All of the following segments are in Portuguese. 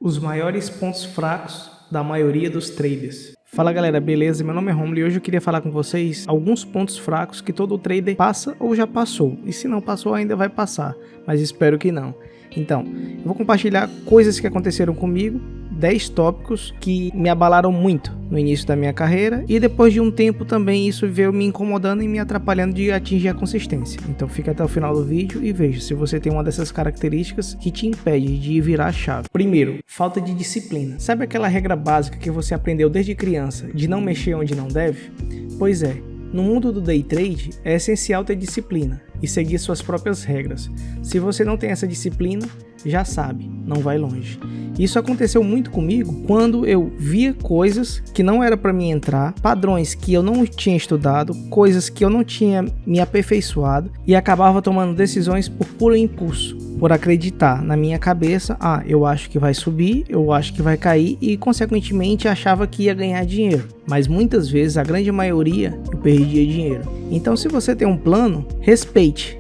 Os maiores pontos fracos da maioria dos traders. Fala galera, beleza? Meu nome é Romulo e hoje eu queria falar com vocês alguns pontos fracos que todo trader passa ou já passou. E se não passou, ainda vai passar, mas espero que não. Então, eu vou compartilhar coisas que aconteceram comigo, 10 tópicos que me abalaram muito no início da minha carreira e depois de um tempo também isso veio me incomodando e me atrapalhando de atingir a consistência. Então fica até o final do vídeo e veja se você tem uma dessas características que te impede de virar a chave. Primeiro, falta de disciplina. Sabe aquela regra básica que você aprendeu desde criança de não mexer onde não deve? Pois é, no mundo do day trade é essencial ter disciplina e seguir suas próprias regras. Se você não tem essa disciplina, já sabe, não vai longe. Isso aconteceu muito comigo quando eu via coisas que não era para mim entrar, padrões que eu não tinha estudado, coisas que eu não tinha me aperfeiçoado e acabava tomando decisões por puro impulso, por acreditar na minha cabeça, eu acho que vai subir, eu acho que vai cair e consequentemente achava que ia ganhar dinheiro. Mas muitas vezes, a grande maioria, eu perdia dinheiro. Então se você tem um plano, respeite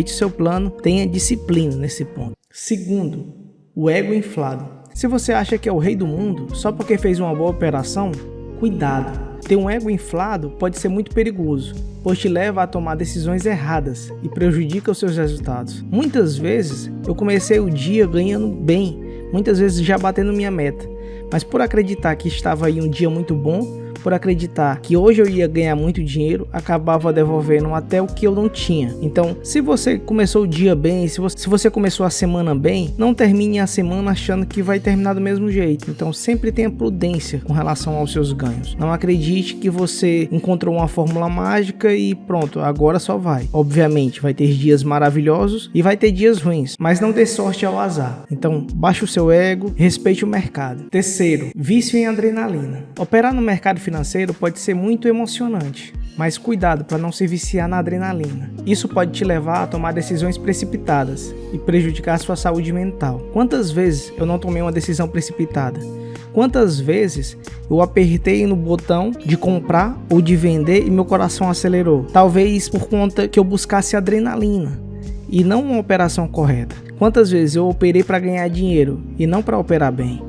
seu plano, tenha disciplina nesse ponto. Segundo, o ego inflado. Se você acha que é o rei do mundo só porque fez uma boa operação, cuidado. Ter um ego inflado pode ser muito perigoso, pois te leva a tomar decisões erradas e prejudica os seus resultados. Muitas vezes eu comecei o dia ganhando bem, muitas vezes já batendo minha meta, mas por acreditar que estava aí um dia muito bom, por acreditar que hoje eu ia ganhar muito dinheiro, acabava devolvendo até o que eu não tinha. Então, se você começou o dia bem, se você começou a semana bem, não termine a semana achando que vai terminar do mesmo jeito. Então, sempre tenha prudência com relação aos seus ganhos. Não acredite que você encontrou uma fórmula mágica e pronto, agora só vai. Obviamente, vai ter dias maravilhosos e vai ter dias ruins, mas não dê sorte ao azar. Então, baixe o seu ego, respeite o mercado. Terceiro, vício em adrenalina. Operar no mercado financeiro pode ser muito emocionante, mas cuidado para não se viciar na adrenalina. Isso pode te levar a tomar decisões precipitadas e prejudicar a sua saúde mental. Quantas vezes eu não tomei uma decisão precipitada? Quantas vezes eu apertei no botão de comprar ou de vender e meu coração acelerou? Talvez por conta que eu buscasse adrenalina e não uma operação correta. Quantas vezes eu operei para ganhar dinheiro e não para operar bem?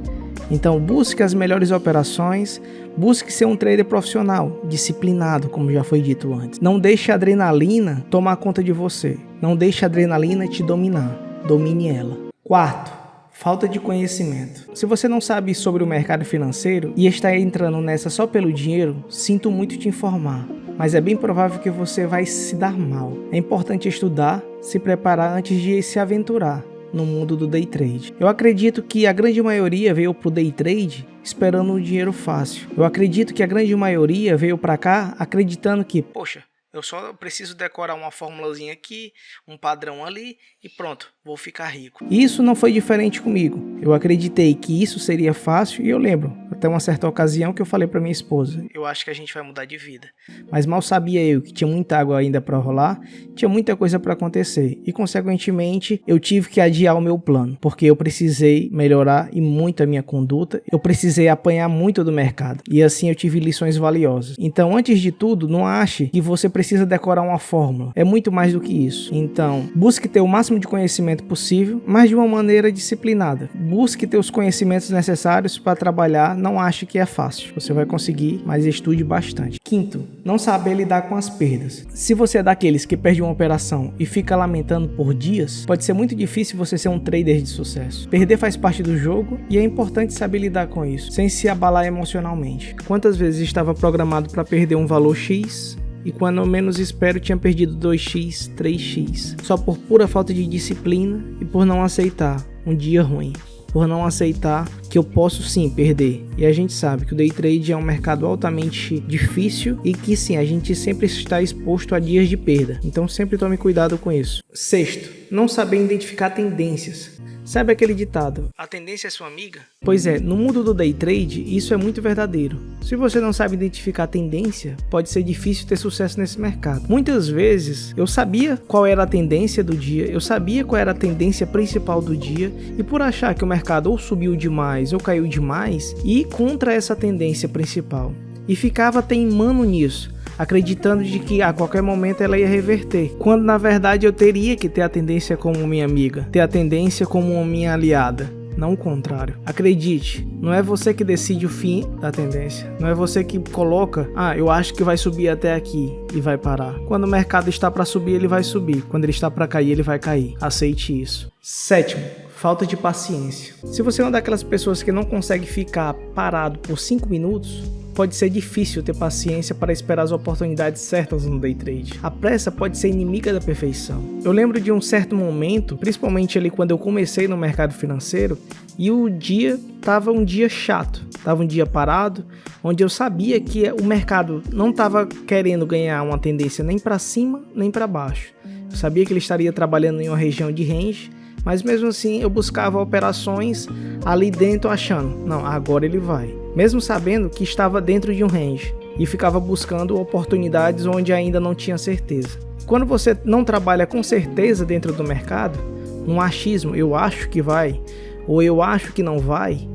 Então busque as melhores operações, busque ser um trader profissional, disciplinado, como já foi dito antes. Não deixe a adrenalina tomar conta de você. Não deixe a adrenalina te dominar. Domine ela. Quarto, falta de conhecimento. Se você não sabe sobre o mercado financeiro e está entrando nessa só pelo dinheiro, sinto muito te informar. Mas é bem provável que você vai se dar mal. É importante estudar, se preparar antes de se aventurar no mundo do day trade. Eu acredito que a grande maioria veio pro day trade esperando um dinheiro fácil. Eu acredito que a grande maioria veio para cá acreditando que, poxa, eu só preciso decorar uma formulazinha aqui, um padrão ali e pronto, vou ficar rico. E isso não foi diferente comigo. Eu acreditei que isso seria fácil e eu lembro até uma certa ocasião que eu falei para minha esposa, eu acho que a gente vai mudar de vida. Mas mal sabia eu que tinha muita água ainda para rolar, tinha muita coisa para acontecer e consequentemente eu tive que adiar o meu plano, porque eu precisei melhorar e muito a minha conduta, eu precisei apanhar muito do mercado e assim eu tive lições valiosas. Então antes de tudo, não ache que você precisa decorar uma fórmula, é muito mais do que isso. Então busque ter o máximo de conhecimento possível, mas de uma maneira disciplinada. Busque ter os conhecimentos necessários para trabalhar. Não ache que é fácil, você vai conseguir, mas estude bastante. Quinto, não saber lidar com as perdas. Se você é daqueles que perde uma operação e fica lamentando por dias, pode ser muito difícil você ser um trader de sucesso. Perder faz parte do jogo e é importante saber lidar com isso, sem se abalar emocionalmente. Quantas vezes estava programado para perder um valor X e quando eu menos espero tinha perdido 2x, 3x, só por pura falta de disciplina e por não aceitar um dia ruim. Por não aceitar que eu posso sim perder. E a gente sabe que o day trade é um mercado altamente difícil e que sim, a gente sempre está exposto a dias de perda. Então sempre tome cuidado com isso. Sexto, não saber identificar tendências. Sabe aquele ditado, a tendência é sua amiga? Pois é, no mundo do day trade isso é muito verdadeiro. Se você não sabe identificar a tendência, pode ser difícil ter sucesso nesse mercado. Muitas vezes eu sabia qual era a tendência do dia, eu sabia qual era a tendência principal do dia e por achar que o mercado ou subiu demais ou caiu demais, ir contra essa tendência principal. E ficava teimando nisso, acreditando de que a qualquer momento ela ia reverter, quando na verdade eu teria que ter a tendência como minha amiga, ter a tendência como minha aliada. não o contrário. Acredite, não é você que decide o fim da tendência. Não é você que coloca, eu acho que vai subir até aqui e vai parar. Quando o mercado está para subir, ele vai subir. Quando ele está para cair, ele vai cair. Aceite isso. 7º, falta de paciência. Se você é uma daquelas pessoas que não consegue ficar parado por 5 minutos, pode ser difícil ter paciência para esperar as oportunidades certas no day trade. A pressa pode ser inimiga da perfeição. Eu lembro de um certo momento, principalmente ali quando eu comecei no mercado financeiro, e o dia estava um dia chato, estava um dia parado, onde eu sabia que o mercado não estava querendo ganhar uma tendência nem para cima nem para baixo. Eu sabia que ele estaria trabalhando em uma região de range, mas mesmo assim eu buscava operações ali dentro achando, não, agora ele vai. Mesmo sabendo que estava dentro de um range e ficava buscando oportunidades onde ainda não tinha certeza. Quando você não trabalha com certeza dentro do mercado, um achismo, eu acho que vai, ou eu acho que não vai,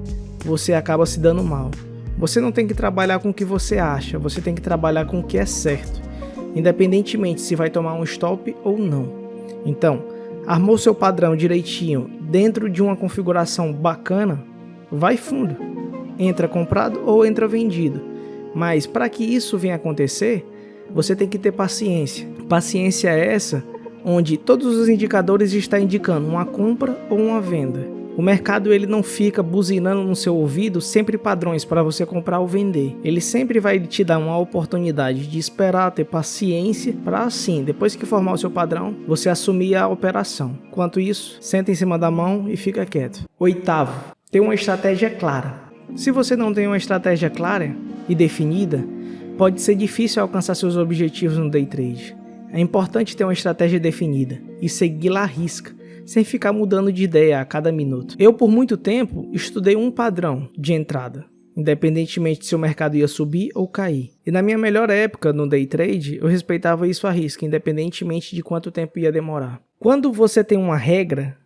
você acaba se dando mal. Você não tem que trabalhar com o que você acha, você tem que trabalhar com o que é certo, independentemente se vai tomar um stop ou não. Então, armou seu padrão direitinho dentro de uma configuração bacana, vai fundo. Entra comprado ou entra vendido. Mas para que isso venha acontecer, você tem que ter paciência. Paciência é essa onde todos os indicadores estão indicando uma compra ou uma venda. O mercado ele não fica buzinando no seu ouvido sempre padrões para você comprar ou vender. Ele sempre vai te dar uma oportunidade de esperar, ter paciência para assim, depois que formar o seu padrão, você assumir a operação. Enquanto isso, senta em cima da mão e fica quieto. 8º, ter uma estratégia clara. Se você não tem uma estratégia clara e definida, pode ser difícil alcançar seus objetivos no day trade. É importante ter uma estratégia definida e segui-la à risca, sem ficar mudando de ideia a cada minuto. Eu, por muito tempo, estudei um padrão de entrada, independentemente se o mercado ia subir ou cair. E na minha melhor época no day trade, eu respeitava isso à risca, independentemente de quanto tempo ia demorar. Quando você tem uma regra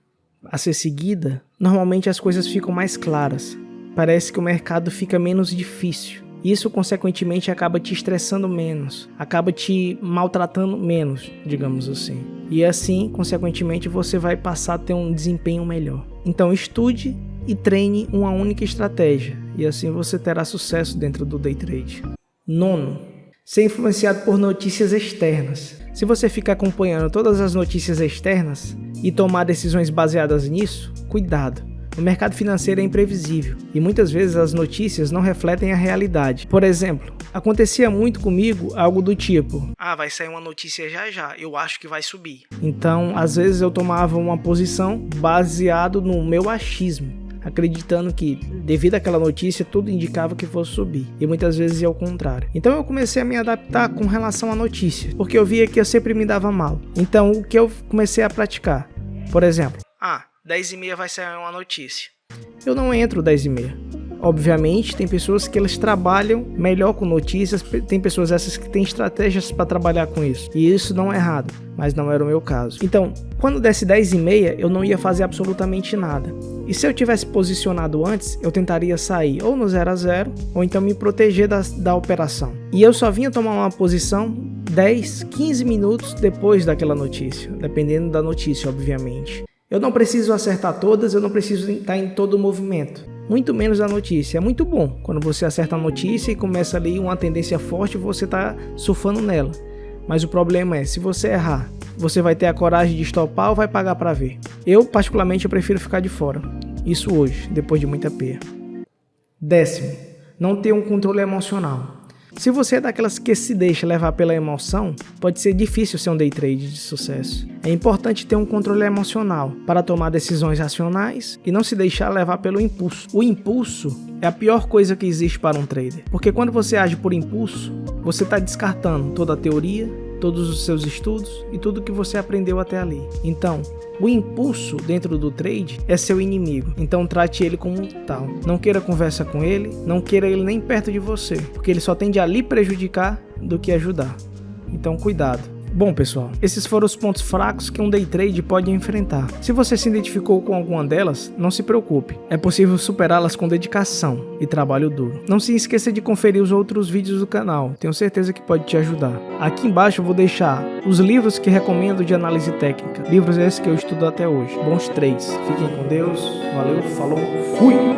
a ser seguida, normalmente as coisas ficam mais claras. Parece que o mercado fica menos difícil. Isso, consequentemente, acaba te estressando menos, acaba te maltratando menos, digamos assim. E assim, consequentemente, você vai passar a ter um desempenho melhor. Então, estude e treine uma única estratégia, e assim você terá sucesso dentro do day trade. 9º, ser influenciado por notícias externas. Se você ficar acompanhando todas as notícias externas e tomar decisões baseadas nisso, cuidado. O mercado financeiro é imprevisível e muitas vezes as notícias não refletem a realidade. Por exemplo, acontecia muito comigo algo do tipo: vai sair uma notícia já, eu acho que vai subir. Então, às vezes eu tomava uma posição baseado no meu achismo, acreditando que, devido àquela notícia, tudo indicava que fosse subir. E muitas vezes ia ao contrário. Então eu comecei a me adaptar com relação à notícia, porque eu via que eu sempre me dava mal. Então o que eu comecei a praticar? Por exemplo, 10h30 vai sair uma notícia. Eu não entro 10h30. Obviamente, tem pessoas que elas trabalham melhor com notícias, tem pessoas essas que têm estratégias para trabalhar com isso. E isso não é errado, mas não era o meu caso. Então, quando desse 10h30, eu não ia fazer absolutamente nada. E se eu tivesse posicionado antes, eu tentaria sair ou no 0 a 0, ou então me proteger da operação. E eu só vinha tomar uma posição 10, 15 minutos depois daquela notícia, dependendo da notícia, obviamente. Eu não preciso acertar todas, eu não preciso estar em todo o movimento, muito menos a notícia. É muito bom quando você acerta a notícia e começa ali uma tendência forte, você está surfando nela. Mas o problema é, se você errar, você vai ter a coragem de stopar ou vai pagar para ver? Eu, particularmente, eu prefiro ficar de fora. Isso hoje, depois de muita perda. 10º, não ter um controle emocional. Se você é daquelas que se deixa levar pela emoção, pode ser difícil ser um day trade de sucesso. É importante ter um controle emocional para tomar decisões racionais e não se deixar levar pelo impulso. O impulso é a pior coisa que existe para um trader, porque quando você age por impulso, você está descartando toda a teoria, todos os seus estudos e tudo que você aprendeu até ali. Então, o impulso dentro do trade é seu inimigo, então trate ele como tal. Não queira conversa com ele, não queira ele nem perto de você, porque ele só tende a lhe prejudicar do que ajudar. Então cuidado. Bom, pessoal, esses foram os pontos fracos que um day trade pode enfrentar. Se você se identificou com alguma delas, não se preocupe. É possível superá-las com dedicação e trabalho duro. Não se esqueça de conferir os outros vídeos do canal, tenho certeza que pode te ajudar. Aqui embaixo eu vou deixar os livros que recomendo de análise técnica. Livros esses que eu estudo até hoje. Bons trades. Fiquem com Deus. Valeu, falou, fui!